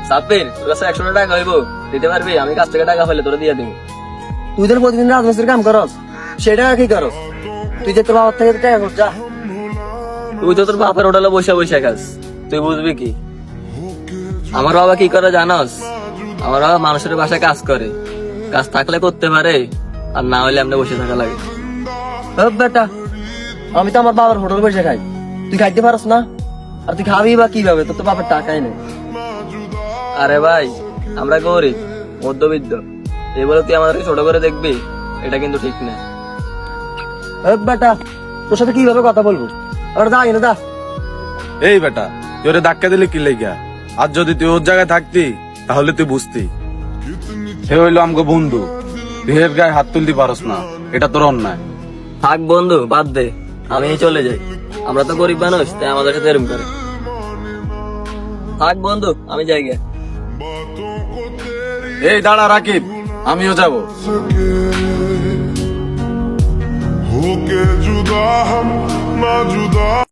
সাব্বির, তোর কাছে 100 টাকা হইব, দিতে পারবি? আমি কাছ থেকে টাকা পেলে তোরা দিয়ে দিব। তুই তোর প্রতিদিন রাজমিস্ত্রির কাম করস, সেটা কি করস? তুই যে তোর বাবার থেকে টাকা কর যা। তুই তো তোর বাপের হোটেলে বসে বসে খাস, তুই বুঝবি কি? আমার বাবা কি করে জানস? আমার বাবা মানুষের বাসায় কাজ করে, কাজ থাকলে করতে পারে, আর না হলে এমনি বসে থাকা লাগে। বেটা, আমি তো আমার বাবার হোটেল বসে খাই, তুই খাইতে পারস না? আর তুই খাবি বা কিভাবে? তোর তো বাপের টাকাই নেই। আরে ভাই, আমরা গরিব মধ্যবিত্ত, এই বলে তুই আমাদেরকে ছোট করে দেখবি? এটা কিন্তু ঠিক না। বেটা, তোর সাথে কিভাবে কথা বলবো? আর দা এনে দা। এই বেটা, তুই ওরে ধাক্কা দিলে কি লেগা? আর যদি তুই ওর জায়গায় থাকতি তাহলে তুই বুঝতি। সে হইলো আমগো বন্ধু, তুই এর গায়ে হাত তুলতে পারস না, এটা তোর অন্যায়। থাক বন্ধু, বাদ দে, আমি চলে যাই। আমরা তো গরিব মানুষ, তাই আমাদের সাথে এরম করে। থাক বন্ধু, আমি যাই গে। এই দাঁড়া রাকিব, আমিও যাবো। होके जुदा हम ना जुदा।